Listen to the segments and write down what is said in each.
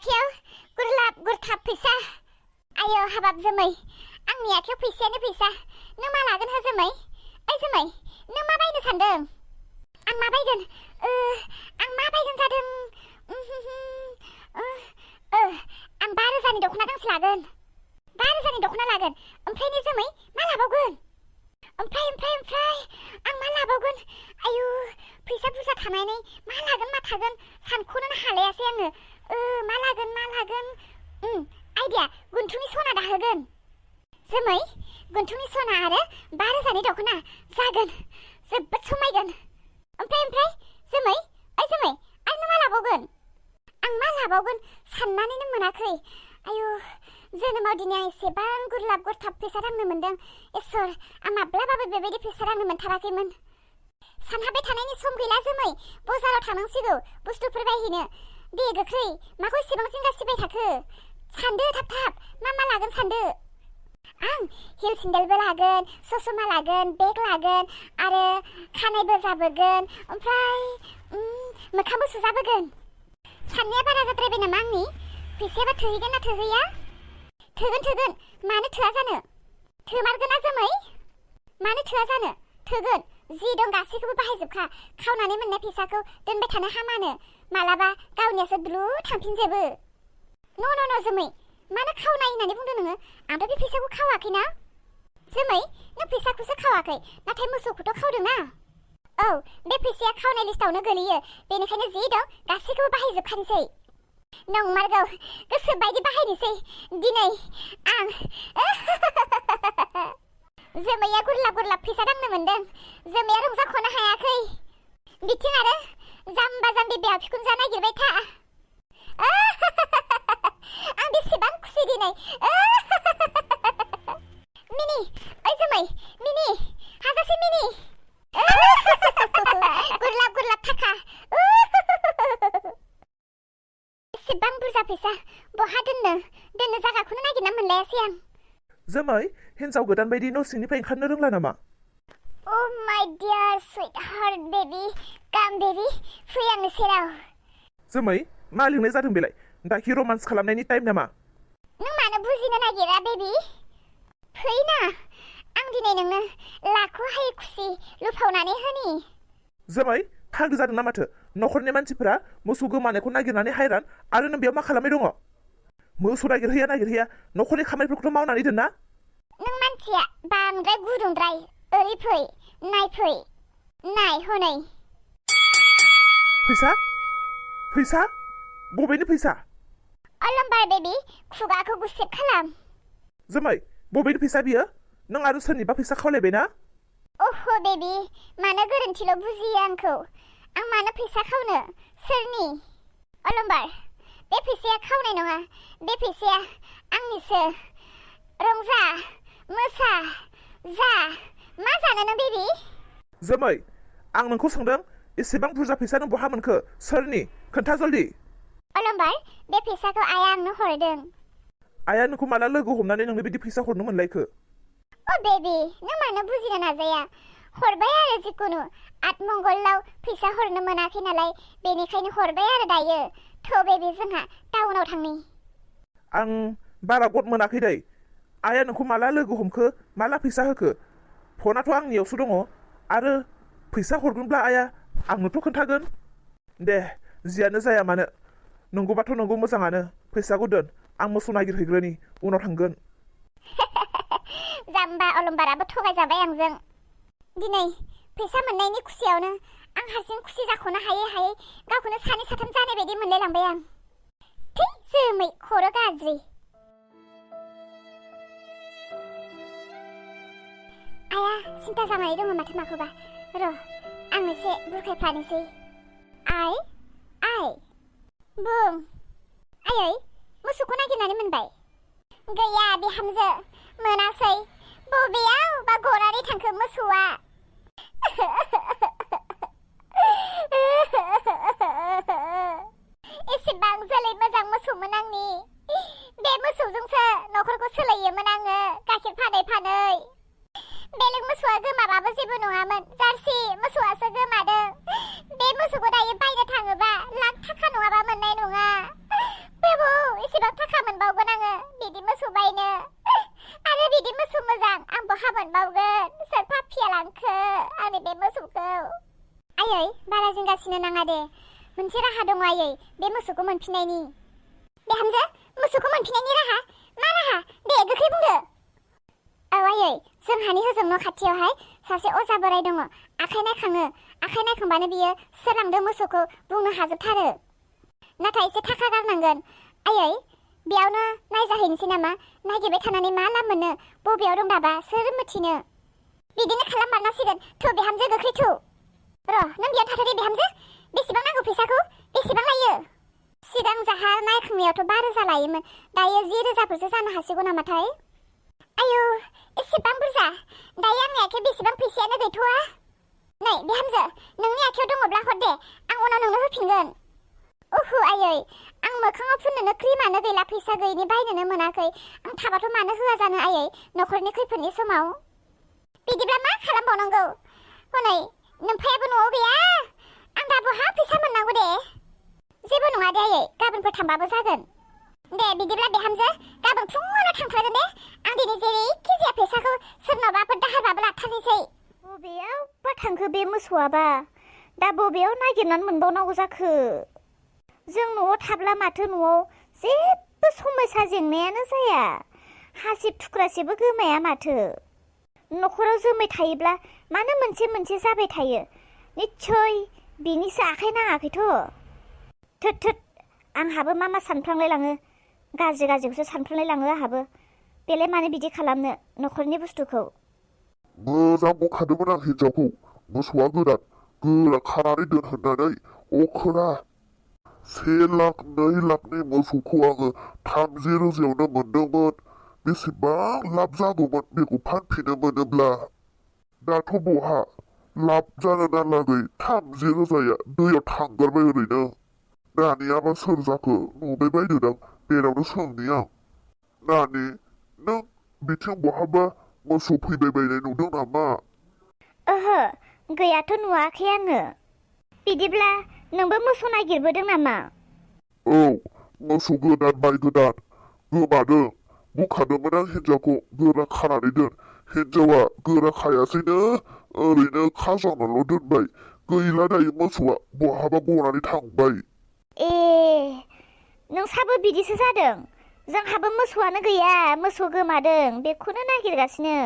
आखायाव गुरलाब गुरथाब फैसा आयो हाबाब जोमै आंनि आखायाव फैसायानो फैसा नों मा लागोन हो जोमै ओइ जोमै नों मा बायनो सानदों आं मा बायगोन जादों आं 5,000नि दख'ना गांसे लागोन 5,000नि दख'ना लागोन ओमफ्राय ने जोमै मा लाबावगोन ओमफ्राय आं मा लाबावगोन आयु फैसा बुरजा थानानै मा लागोन मा थागोन सानख'नोनो हालायासै आङो मा लागोन आइडिया गुन्थुंनि सना दाहोगोन जोमै गुन्थुंनि सना आरो 5,000नि दख'ना जागोन जोबोद समायगोन ओमफ्राय जोमै ओइ जोमै आरो नों मा लाबावगोन आं मा लाबावगोन साननानैनो मोनाखै आयु जोनोमाव दिनै आं एसेबां गुरलाब गुरथाब फैसा रांनो मोन्दों इसोर आं माब्लाबाबो बेबायदि फैसा रांनो मोनथाराखैमोन सानहाबबाय थानायनि सम गैला जोमै बाजाराव थांनांसिगौ बुस्थुफोर बायहैनो दे गोख्रै माखौ एसेबां जिंगा सिबाय थाखो सानदो थाब मा लागोन सानदो आं हिल सेन्देलबो लागोन ससमा लागोन बेग लागोन आरो खानायबो जाबोगोन ओमफ्राय मोखांबो सुजाबोगोन साननाया बारा जाद्रायबाय नामा आंनि फैसायाबा थोहैगोन ना थोहैया थोगोन मानो थोआ जानो थोमारगोन ना जोमै मानो थोआ जानो थोगोन जि दं गासैखौबो बाहायजोबखा खावनानै मोननाय फैसाखौ दोनबाय थानो हामानो मालाबा गावनियासो दुलु थांफिनजोबो न' जोमै मानो खावनाय होननानै बुंदों नोङो आंथ' बे फैसाखौ खावाखैना जोमै नों फैसाखौसो खावाखै नाथाय मोसौखौथ' खावदोंना औ बे फैसाया खावनाय लिस्टावनो गोलैयो बेनिखायनो जि दं गासैखौबो बाहायजोबखानोसै नंमारगौ गोसो बायदि बाहायनोसै दिनै आं जोमैया गुरलाब फैसा दांनो मोन्दों जोमैया रंजाख'नो हायाखै बिथिं आरो जाम्बा जाम्बि बिहाव बिखुनजो नागिरबाय था आं बेसेबां खुसि दिनै मिनि ओइ जोमै मिनि हाजासे मिनि गुरलाब थाखा एसेबां बुरजा फैसा बहा दोननो जागाखौनो नागिरना मोनलायासै आं जोमै हिन्जाव गोदान बायदि न' सिंनिफ्राय ओंखारनो रोंला नामा Oh my dear sweetheart baby come baby फै आंनि सेराव जोमै मा लिंनाय जादों बेलाय दाखि रमान्स खालामनायनि टाइम नामा नों मानो बुजिनो नागिरा बेबी फै ना आं दिनै नोंनो लाखौहाय खुसि लुफावनानै होनि जोमै फाग्लि जादों ना माथो न'खरनि मानसिफोरा मोसौ गोमानायखौ नागिरनानै हायरान आरो नों बेयाव मा खालामबाय दङ मोसौ नागिरहैया न'खरनि खामानिफोरखौथ' मावनानै दोनना नों मानसिया बांद्राय गुदुंद्राय ओरै फै नाय हनै फैसा बबेनि फैसा अलम्बार बेबी खुगाखौ गुसेब खालाम जोमै बबेनि फैसा बियो नों आरो सोरनिबा फैसा खावलायबाय ना ओहो बेबी मानो गोरोन्थिल' बुजियो आंखौ आं मानो फैसा खावनो सोरनि अलम्बार बे फैसाया खावनाय नङा बे फैसाया आंनिसो रंजा मोसा जा मा जानो नों बेबी जोमै आं नोंखौ सोंदों एसेबां बुरजा फैसा नों बहा मोनखो सोरनि खोन्था जल्दि अलम्बार बे फैसाखौ आइया आंनो हरदों आइया नोंखौ माला लोगो हमनानै नोंनो बिदि फैसा हरनो मोनलायखो अ बेबी नों मानो बुजिनो नाजाया हरबाय आरो जिकुनु आतमंगलाव फैसा हरनो मोनाखै नालाय बेनिखायनो हरबाय आरो दायो थ' बेबी जोंहा टाउनाव थांनि आं बारा गद मोनाखै दै आइया नोंखौ माला लोगो हमखो माला फैसा होखो फनाथ' आंनियावसो दङ आरो फैसा हरगोनब्ला आइया आंनोथ' खोन्थागोन दे जियानो जाया मानो नंगौबाथ' नंगौ मोजाङानो फैसाखौ दोन आं मोसौ नागिरहैग्रोनि उनाव थांगोन जाम्बा अलम्बाराबो थगायजाबाय आंजों दिनै फैसा मोननायनि खुसियावनो आं हारसिं खुसि जाख'नो हायै गावखौनो सानै साथाम जानाय बायदि मोनलायलांबाय आं थै जोमै खर' गाज्रि आया सिन्था जानानै दङ माथो माखौबा र' आं एसे बुरखायफ्लानोसै आइ बुं आयै मोसौखौ नागिरनानै मोनबाय गैया बिहामजो मोनासै बबेयाव बा गनानै थांखो मोसौआ एसेबां जोलै मोजां मोसौमोन आंनि बे मोसौजोंसो न'खरखौ सोलायोमोन आङो गाइखेर फानै बेलेग मोसौआ गोमाबाबो जेबो नङामोन जार्सि मोसौआसो गोमादों बे मोसौखौ दायो बायनो थाङोबा लाख थाखा नङाबा मोननाय नङा बेबो लासिनो नाङा दे मोनसे राहा दङ आयै बे मोसौखौ मोनफिननायनि बिहामजो मोसौखौ मोनफिननायनि राहा मा राहा दे गोख्रै बुंदो औ आयै जोंहानि होजों न' खाथियावहाय सासे अजा बोराय दङ आखाइ नायखांबानो बियो सोरलांदों मोसौखौ बुंनो हाजोबथारो नाथाय एसे थाखा गारनांगोन आयै बेयावनो नायजाहैनोसै नामा नागिरबाय थानानै मा लाब मोनो बबेयाव दं दाबा सोर मिथिनो बिदिनो खालाममारनांसिगोन थौ बिहामजो गोख्रै थौ र' नों बेयाव थाथ'दे बिहामजो बेसेबां नांगौ फैसाखौ बेसेबां लायो सिगां जाहा नायखांनायावथ' 5,000 लायोमोन दायो 10,000फोरसो जानो हासिगौ नामाथाय आयौ एसेबां बुरजा दायो आंनि आखायाव बेसेबां फैसायानो गैथ'वा नै बिहामजो नोंनि आखायाव दङब्ला हर दे आं उनाव नोंनो होफिनगोन ओहो आयै आं मोखाङाव फुननोनो क्रिमानो गैला फैसा गैयिनि बायनोनो मोनाखै आं थाबाथ' मानो होआ जानो आयै न'खरनि खैफोदनि समाव बिदिब्ला मा खालामबावनांगौ हनै नोमफायाबो न'आव गैया आं दा बहा फैसा मोननांगौ दे जेबो नङा दे आयै गाबोनफोर थांबाबो जागोन दे बिदिब्ला बिहामजो गाबोन फुङावनो थांथारगोन दे आं दिनै जेरैखि जाया फैसाखौ सोरनावबाफोर दाहारबाबो लाथारनोसै बबेयावबा थांखो बे मोसौआबा दा बबेयाव नागिरनानै मोनबावनांगौ जाखो जों न'आव थाब्ला माथो न'आव जेबो समस्या जेंनायानो जाया हासिब थुख्रासेबो गोमाया माथो न'खराव जोमै थायोब्ला मानो मोनसे मोनसे जाबाय थायो निस्सय बिनिसो आखाइ नाङाखैथ' थोद आंहाबो मा सानफ्लांलायलाङो गाज्रिखौसो सानफ्लांलायलाङो आंहाबो बेलाय मानो बिदि खालामनो न'खरनि बुस्थुखौ मोजां बुंखादोंमोन आं हिन्जावखौ मोसौआ गोरा खानानै दोन होननानै अखोरा 1 लाख 2 लाखनि मोसौखौ आङो 30,000यावनो मोनदोंमोन बेसेबां लाब जागौमोन बेखौ फानफिननो मोनोब्ला दाथ' बहा लाब जानो नालागै 30,000या दैयाव थांगारबाय ओरैनो दानियाबा सोर जाखो नुबाय बायदोदां बेनावनो सोंनि आं नानि नों बिथिं बहाबा मोसौ फैबाय बायनाय नुदों नामा ओहो गैयाथ' नुवाखै आङो बिदिब्ला नोंबो मोसौ नागिरबोदों नामा औ मोसौ गोदान बाय गोदान गोमादों बुंखादोंमोन आं हिन्जावखौ गोरा खानानै दोन हिन्जावा गोरा खायासैनो ओरैनो खाजावनाल' दोनबाय गैला दायो मोसौआ बहाबा गनानै थांबाय ए नोंसाबो बिदिसो जादों जोंहाबो मोसौआनो गैया मोसौ गोमादों बेखौनो नागिरगासिनो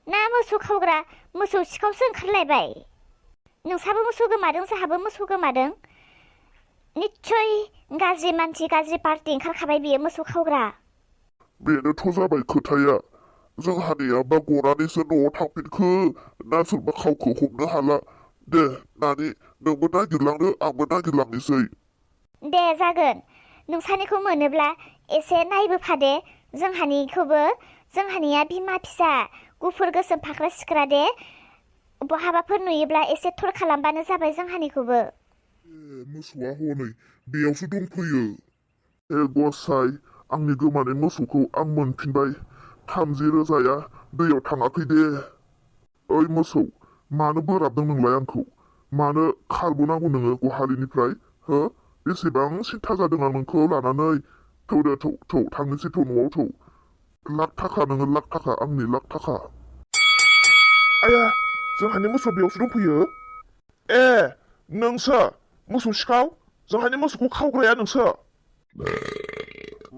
ना मोसौ खावग्रा मोसौ सिखावसो ओंखारलायबाय नोंसाबो मोसौ गोमादों जोंहाबो मोसौ गोमादों निस्सय गाज्रि मानसि गाज्रि पार्टि ओंखारखाबाय बियो मोसौ खावग्रा बेनोथ' जाबाय खोथाया जोंहानियाबा गनानैसो न'आव थांफिनखो ना सोरबा खावखो हमनो हाला दे नानि नोंबो नागिरलांदो आंबो नागिरलांनोसै दे जागोन नोंसानिखौ मोनोब्ला एसे नायबोफादे जोंहानिया बिमा फिसा गुफुर गोसोम फाख्रा सिख्रा दे बहाबाफोर नुयोब्ला एसे थर खालामबानो जाबाय जोंहानिखौबो मोसौआ हनै बेयावसो दंफैयो गसाइ आंनि गोमानाय मोसौखौ आं मोनफिनबाय 30,000या दैयाव थाङाखै दे ओइ मोसौ मानो बोराबदों नोंलाय आंखौ मानो खारबोनांगौ नोङो गहालिनिफ्राय हो बेसेबां सिन्था जादों आं नोंखौ लानानै थौ दे थौ थांनोसै थौ न'आव थौ लाख थाखा नोङो लाख थाखा आंनि लाख थाखा आया जोंहानि मोसौ बेयावसो दंफैयो ए नोंसो मोसौ सिखाव जोंहानि मोसौखौ खावग्राया नोंसो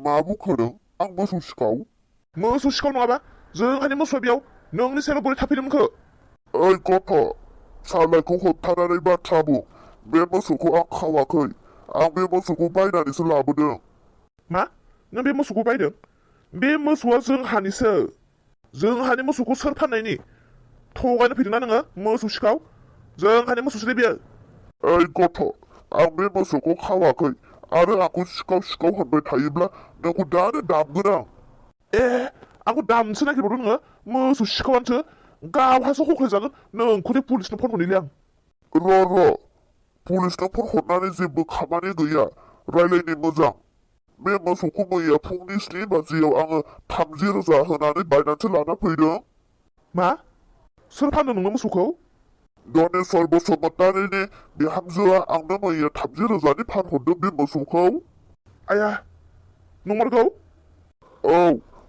मा बुंखादों आं मोसौ सिखाव नङाबा जोंहानि मोसौआ बेयाव नोंनि सायाव बोरै थाफैदोंमोनखो ओइ गथ' सालायखौ होबथानानै बाथ्रा बुं बे मोसौखौ आं खावाखै आं बे मोसौखौ बायनानैसो लाबोदों मा नों बे मोसौखौ बायदों बे मोसौआ जोंहानि मोसौखौ सोर फाननायनि थगायनो फैदोंना नोङो मोसौ सिखाव जोंहानि मोसौसो दे बेयो ओइ गथ' आं बे मोसौखौ खावाखै आरो आंखौ सिखाव होनबाय थायोब्ला नोंखौ दानो दामगोन आं ए आंखौ दामसो नागिरबावदों नोङो मोसौ सिखावानोसो गावहासो हख्लायजागोन नोंखौ दे पुलिसनो फन हरनिलै आं र' पुलिसनो फन हरनानै जेबो खामानि गैया रायलायनो मोजां बे मोसौखौ मैया फुंनि 7 बाजियाव आङो 30,000 होनानै बायनानैसो लाना फैदों मा सोर फानदों नोंनो मोसौखौ धनेश्वर बसुमतारीनि बिहामजोआ आंनो मैया 30,000नि फानहरदों बे मोसौखौ आया नंमारगौ औ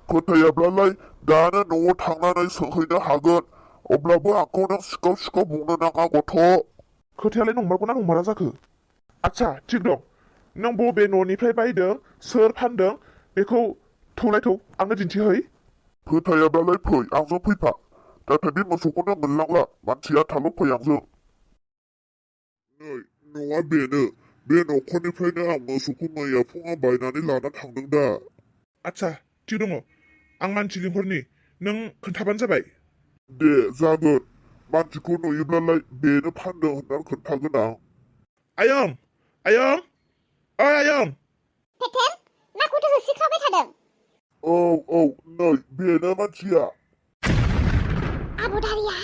फोथायाब्लालाय दानो न'आव थांनानै सोंहैनो हागोन अब्लाबो आंखौ नों सिखाव बुंनो नाङा गथ' खोथायालाय नंमारगौना नंमारा जाखो? आच्छा थिग दं नों बबे न'निफ्राय बायदों सोर फानदों बेखौ थौनायथौ आंनो दिन्थिहै फोथायाब्लालाय फै आंजों फैफा नाथाय बे मोसौखौनो मोनलांला मानसिया थाल' फै आंजों नै न'आ बेनो बे न'खरनिफ्रायनो आं मोसौखौ मैया फुङाव बायनानै लाना थांदों दा आच्छा थिग दङ आं मानसि लिंहरनि नों खोन्थाबानो जाबाय दे जागोन मानसिखौ नुयोब्लालाय बेनो फानदों होननानै खोन्थागोन आं आयं आयं ओइ आयं पेटेन मा गथ' होसिख्रावबाय थादों औ नै बेनो मानसिया आबदारिया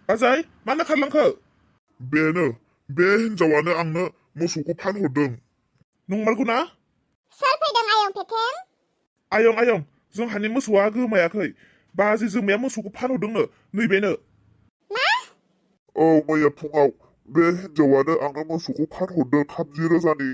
बाजै मानो खारलांखो बेनो बे हिनजावानो आंनो मोसौखौ फानहरदों नंमारगौ ना सोर फैदों आयं पेटेन आयं आयं जोंहानि मोसौआ गोमायाखै बाजै जोमाया मोसौखौ फानहरदोंनो नैबेनो मा औ मैया फुङाव बे हिनजावानो आंनो मोसौखौ फानहरदों 30,000नि